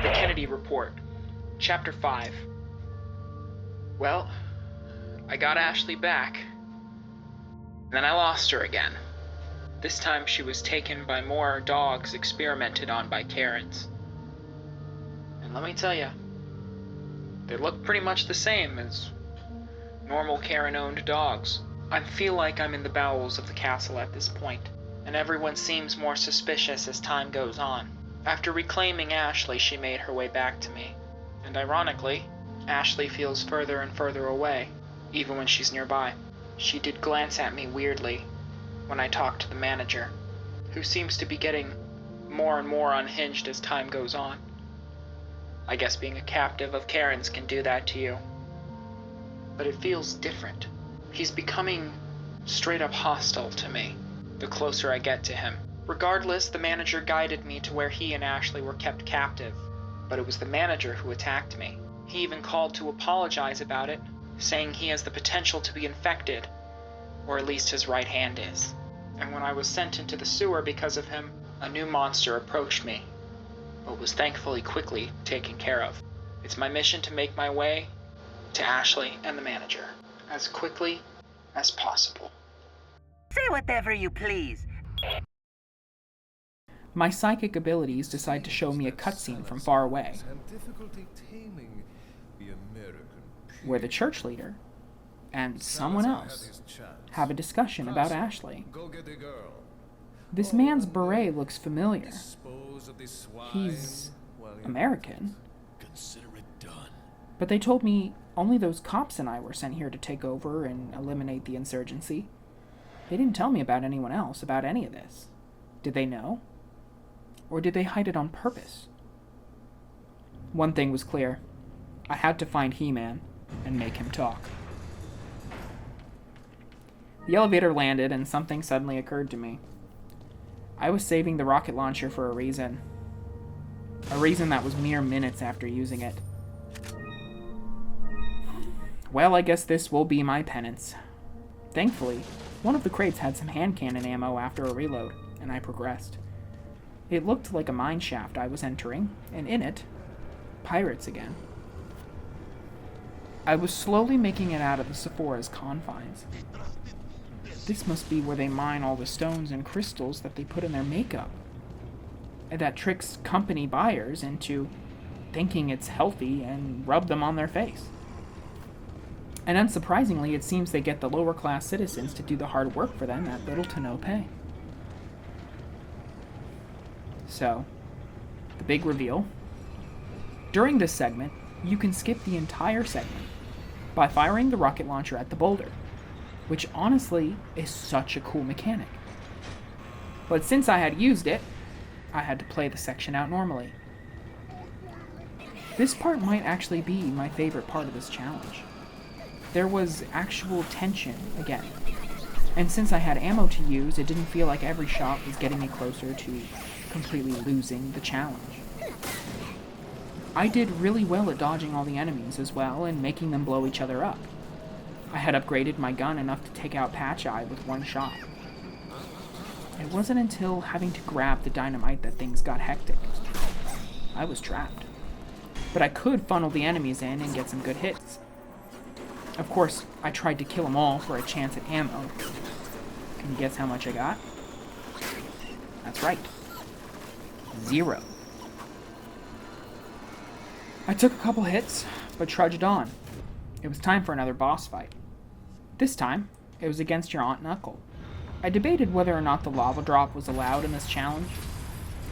The Kennedy Report, Chapter 5. Well, I got Ashley back. Then I lost her again. This time she was taken by more dogs experimented on by Karens. And let me tell you, they look pretty much the same as normal Karen-owned dogs. I feel like I'm in the bowels of the castle at this point, and everyone seems more suspicious as time goes on. After reclaiming Ashley, she made her way back to me. And ironically, Ashley feels further and further away, even when she's nearby. She did glance at me weirdly when I talked to the manager, who seems to be getting more and more unhinged as time goes on. I guess being a captive of Karen's can do that to you. But it feels different. He's becoming straight up hostile to me, the closer I get to him. Regardless, the manager guided me to where he and Ashley were kept captive, but it was the manager who attacked me. He even called to apologize about it, saying he has the potential to be infected, or at least his right hand is. And when I was sent into the sewer because of him, a new monster approached me, but was thankfully quickly taken care of. It's my mission to make my way to Ashley and the manager as quickly as possible. Say whatever you please. My psychic abilities decide to show me a cutscene from far away, where the church leader and someone else have a discussion about Ashley. This man's beret looks familiar. He's American. But they told me only those cops and I were sent here to take over and eliminate the insurgency. They didn't tell me about anyone else, about any of this. Did they know? Or did they hide it on purpose? One thing was clear. I had to find He-Man and make him talk. The elevator landed and something suddenly occurred to me. I was saving the rocket launcher for a reason. A reason that was mere minutes after using it. Well, I guess this will be my penance. Thankfully, one of the crates had some handcannon ammo after a reload, and I progressed. It looked like a mine shaft I was entering, and in it, pirates again. I was slowly making it out of the Sephora's confines. This must be where they mine all the stones and crystals that they put in their makeup, and that tricks company buyers into thinking it's healthy and rub them on their face. And unsurprisingly, it seems they get the lower-class citizens to do the hard work for them at little to no pay. So, the big reveal. During this segment, you can skip the entire segment by firing the rocket launcher at the boulder, which honestly is such a cool mechanic. But since I had used it, I had to play the section out normally. This part might actually be my favorite part of this challenge. There was actual tension again, and since I had ammo to use, it didn't feel like every shot was getting me closer to completely losing the challenge. I did really well at dodging all the enemies as well and making them blow each other up. I had upgraded my gun enough to take out Patch Eye with one shot. It wasn't until having to grab the dynamite that things got hectic. I was trapped. But I could funnel the enemies in and get some good hits. Of course, I tried to kill them all for a chance at ammo. Can you guess how much I got? That's right. 0. I took a couple hits, but trudged on. It was time for another boss fight. This time, it was against your Aunt and Uncle. I debated whether or not the lava drop was allowed in this challenge.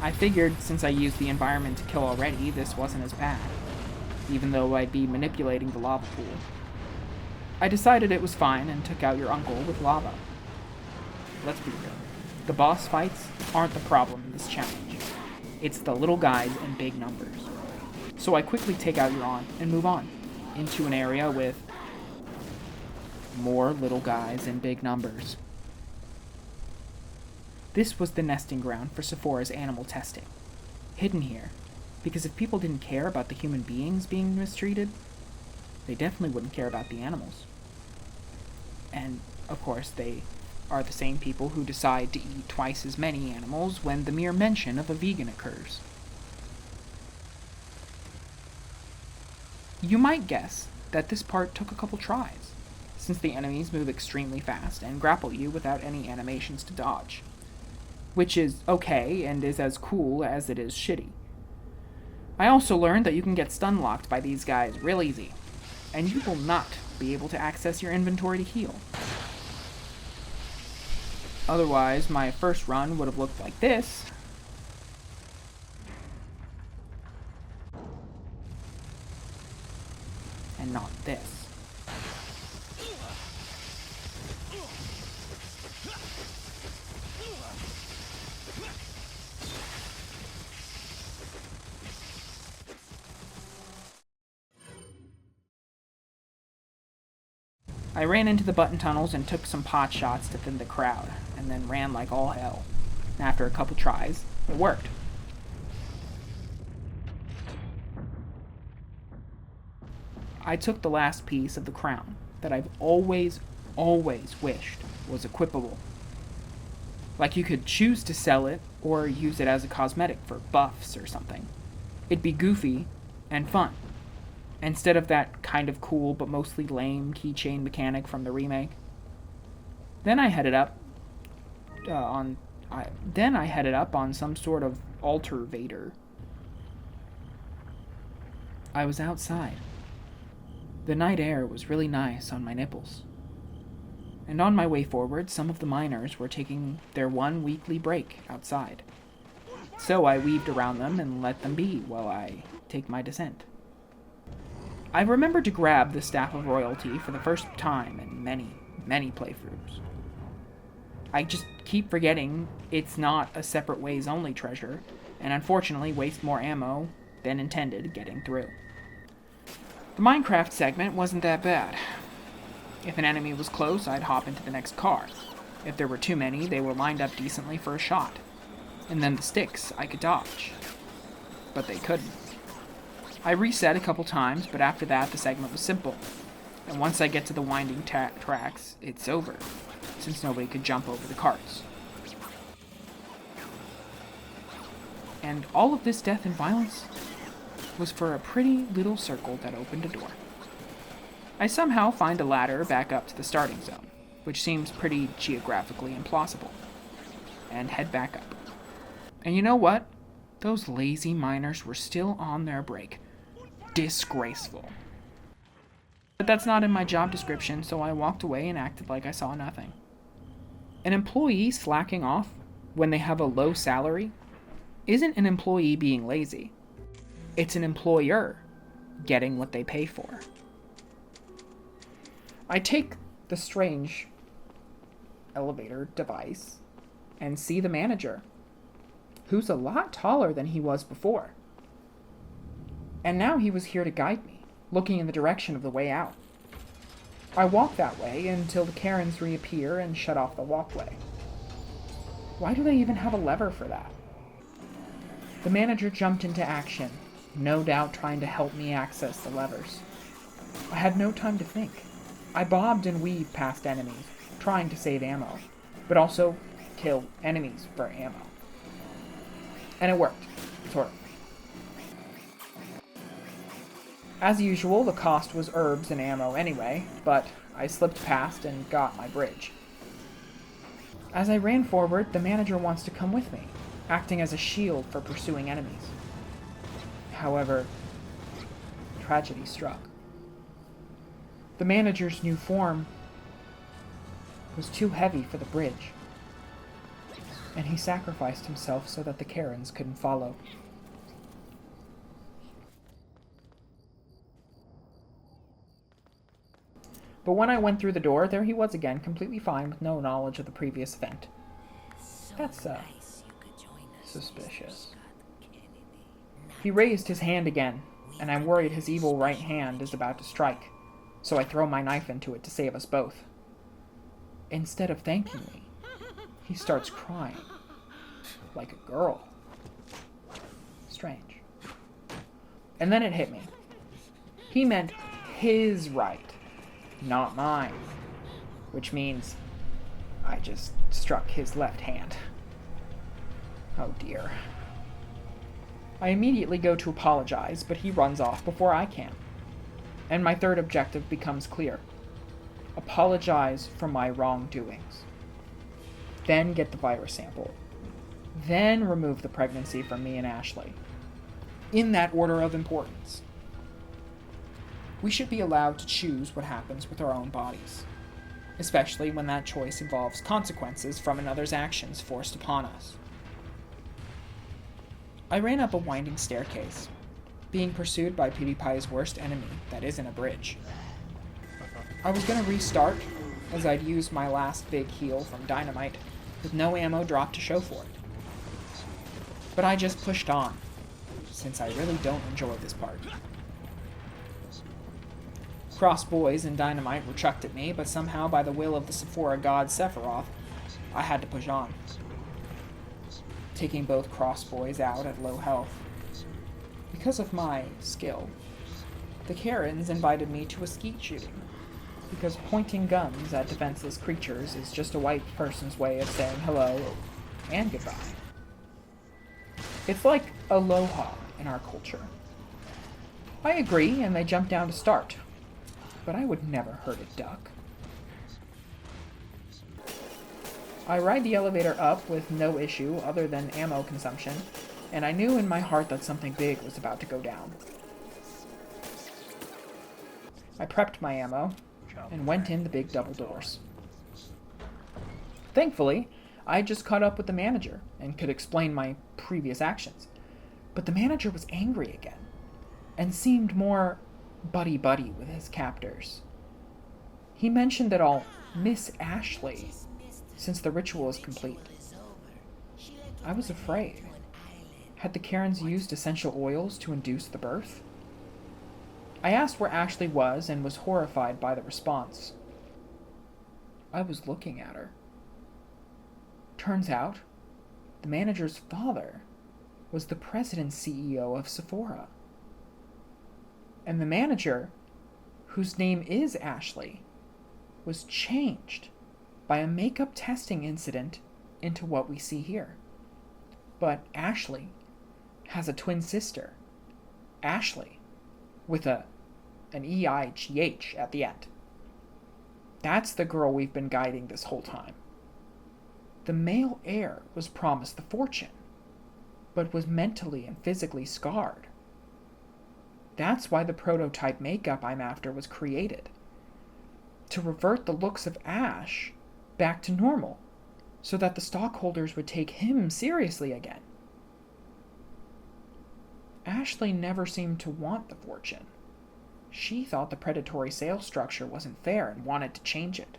I figured since I used the environment to kill already, this wasn't as bad, even though I'd be manipulating the lava pool. I decided it was fine and took out your uncle with lava. Let's be real. The boss fights aren't the problem in this challenge. It's the little guys in big numbers. So I quickly take out your aunt and move on into an area with more little guys in big numbers. This was the nesting ground for Sephora's animal testing, hidden here, because if people didn't care about the human beings being mistreated, they definitely wouldn't care about the animals. And, of course, they are the same people who decide to eat twice as many animals when the mere mention of a vegan occurs. You might guess that this part took a couple tries, since the enemies move extremely fast and grapple you without any animations to dodge, which is okay and is as cool as it is shitty. I also learned that you can get stun locked by these guys real easy, and you will not be able to access your inventory to heal. Otherwise, my first run would have looked like this. And not this. I ran into the button tunnels and took some pot shots to thin the crowd, and then ran like all hell. After a couple tries, it worked. I took the last piece of the crown that I've always wished was equipable. Like you could choose to sell it or use it as a cosmetic for buffs or something. It'd be goofy and fun, instead of that kind of cool but mostly lame keychain mechanic from the remake. Then I headed up on some sort of altar vader. I was outside. The night air was really nice on my nipples. And on my way forward, some of the miners were taking their one weekly break outside. So I weaved around them and let them be while I take my descent. I remembered to grab the Staff of Royalty for the first time in many playthroughs. I just keep forgetting it's not a separate ways only treasure, and unfortunately waste more ammo than intended getting through. The Minecraft segment wasn't that bad. If an enemy was close, I'd hop into the next car. If there were too many, they were lined up decently for a shot. And then the sticks I could dodge. But they couldn't. I reset a couple times, but after that the segment was simple. And once I get to the winding tracks, it's over, since nobody could jump over the carts. And all of this death and violence was for a pretty little circle that opened a door. I somehow find a ladder back up to the starting zone, which seems pretty geographically implausible, and head back up. And you know what? Those lazy miners were still on their break. Disgraceful. But that's not in my job description, so I walked away and acted like I saw nothing. An employee slacking off when they have a low salary isn't an employee being lazy. It's an employer getting what they pay for. I take the strange elevator device and see the manager, who's a lot taller than he was before. And now he was here to guide me, looking in the direction of the way out. I walk that way until the Karens reappear and shut off the walkway. Why do they even have a lever for that? The manager jumped into action, no doubt trying to help me access the levers. I had no time to think. I bobbed and weaved past enemies, trying to save ammo, but also kill enemies for ammo. And it worked, sort of. As usual, the cost was herbs and ammo anyway, but I slipped past and got my bridge. As I ran forward, the manager wants to come with me, acting as a shield for pursuing enemies. However, tragedy struck. The manager's new form was too heavy for the bridge, and he sacrificed himself so that the Karens couldn't follow. But when I went through the door, there he was again, completely fine with no knowledge of the previous event. That's, suspicious. He raised his hand again, and I'm worried his evil right hand is about to strike, so I throw my knife into it to save us both. Instead of thanking me, he starts crying. Like a girl. Strange. And then it hit me. He meant his right, not mine. Which means I just struck his left hand. Oh dear. I immediately go to apologize, but he runs off before I can. And my third objective becomes clear. Apologize for my wrongdoings. Then get the virus sample. Then remove the pregnancy from me and Ashley. In that order of importance. We should be allowed to choose what happens with our own bodies, especially when that choice involves consequences from another's actions forced upon us. I ran up a winding staircase, being pursued by PewDiePie's worst enemy that isn't a bridge. I was going to restart, as I'd used my last big heal from Dynamite, with no ammo dropped to show for it. But I just pushed on, since I really don't enjoy this part. Crossbows and Dynamite were chucked at me, but somehow by the will of the Sephora god Sephiroth, I had to push on, taking both crossbows out at low health. Because of my skill, the Karens invited me to a skeet shooting, because pointing guns at defenseless creatures is just a white person's way of saying hello and goodbye. It's like aloha in our culture. I agree, and they jumped down to start, but I would never hurt a duck. I ride the elevator up with no issue other than ammo consumption, and I knew in my heart that something big was about to go down. I prepped my ammo and went in the big double doors. Thankfully, I had just caught up with the manager and could explain my previous actions. But the manager was angry again, and seemed more buddy-buddy with his captors. He mentioned that I'll miss Ashley, since the ritual is complete. I was afraid. Had the Karens used essential oils to induce the birth? I asked where Ashley was and was horrified by the response. I was looking at her. Turns out, the manager's father was the president CEO of Sephora. And the manager, whose name is Ashley, was changed by a makeup testing incident into what we see here. But Ashley has a twin sister, Ashley, with an E-I-G-H at the end. That's the girl we've been guiding this whole time. The male heir was promised the fortune, but was mentally and physically scarred. That's why the prototype makeup I'm after was created. To revert the looks of Ash back to normal, so that the stockholders would take him seriously again. Ashley never seemed to want the fortune. She thought the predatory sales structure wasn't fair and wanted to change it.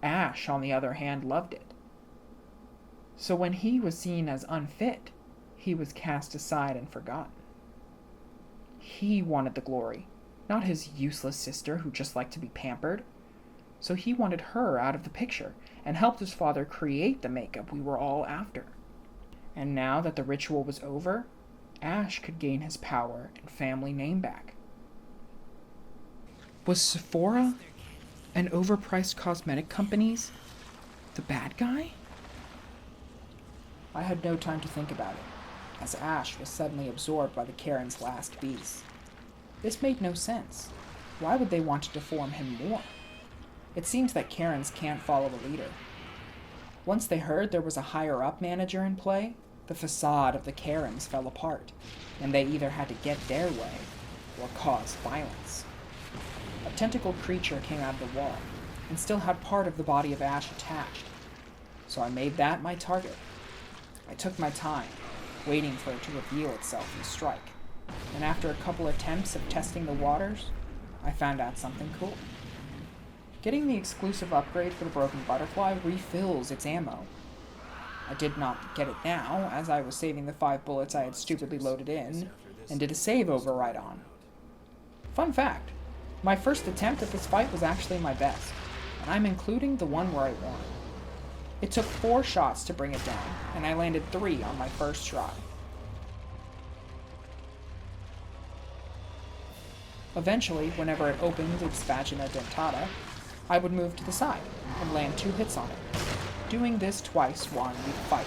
Ash, on the other hand, loved it. So when he was seen as unfit, he was cast aside and forgotten. He wanted the glory, not his useless sister who just liked to be pampered. So he wanted her out of the picture and helped his father create the makeup we were all after. And now that the ritual was over, Ash could gain his power and family name back. Was Sephora and overpriced cosmetic companies the bad guy? I had no time to think about it, as Ash was suddenly absorbed by the Karen's last beast. This made no sense. Why would they want to deform him more? It seems that Karens can't follow a leader. Once they heard there was a higher-up manager in play, the facade of the Karens fell apart, and they either had to get their way or cause violence. A tentacled creature came out of the wall, and still had part of the body of Ash attached, so I made that my target. I took my time, waiting for it to reveal itself and strike, and after a couple attempts of testing the waters, I found out something cool. Getting the exclusive upgrade for the Broken Butterfly refills its ammo. I did not get it now, as I was saving the 5 bullets I had stupidly loaded in, and did a save override on. Fun fact, my first attempt at this fight was actually my best, and I'm including the one where I won. It took 4 shots to bring it down, and I landed 3 on my first try. Eventually, whenever it opened its vagina dentata, I would move to the side and land 2 hits on it, doing this twice while we fight.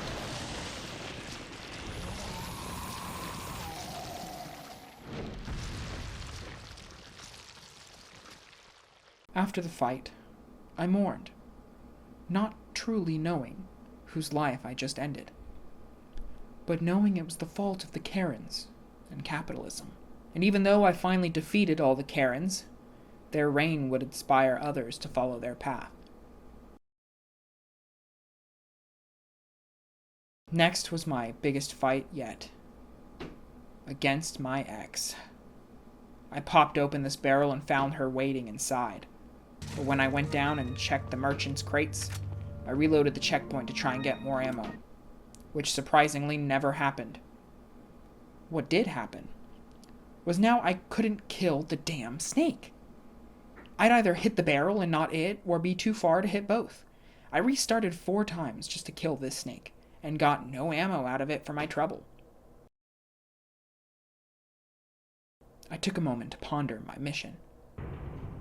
After the fight, I mourned, not truly knowing whose life I just ended, but knowing it was the fault of the Karens and capitalism. And even though I finally defeated all the Karens, their reign would inspire others to follow their path. Next was my biggest fight yet, against my ex. I popped open this barrel and found her waiting inside. But when I went down and checked the merchant's crates, I reloaded the checkpoint to try and get more ammo, which surprisingly never happened. What did happen was now I couldn't kill the damn snake. I'd either hit the barrel and not it, or be too far to hit both. I restarted 4 times just to kill this snake, and got no ammo out of it for my trouble. I took a moment to ponder my mission.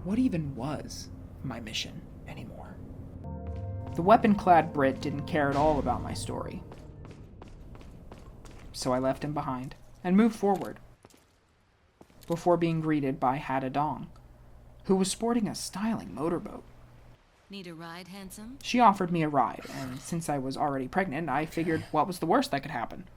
What even was my mission anymore? The weapon-clad Brit didn't care at all about my story, so I left him behind and moved forward, before being greeted by Hada Dong, who was sporting a styling motorboat. Need a ride, handsome? She offered me a ride, and since I was already pregnant, I figured what was the worst that could happen.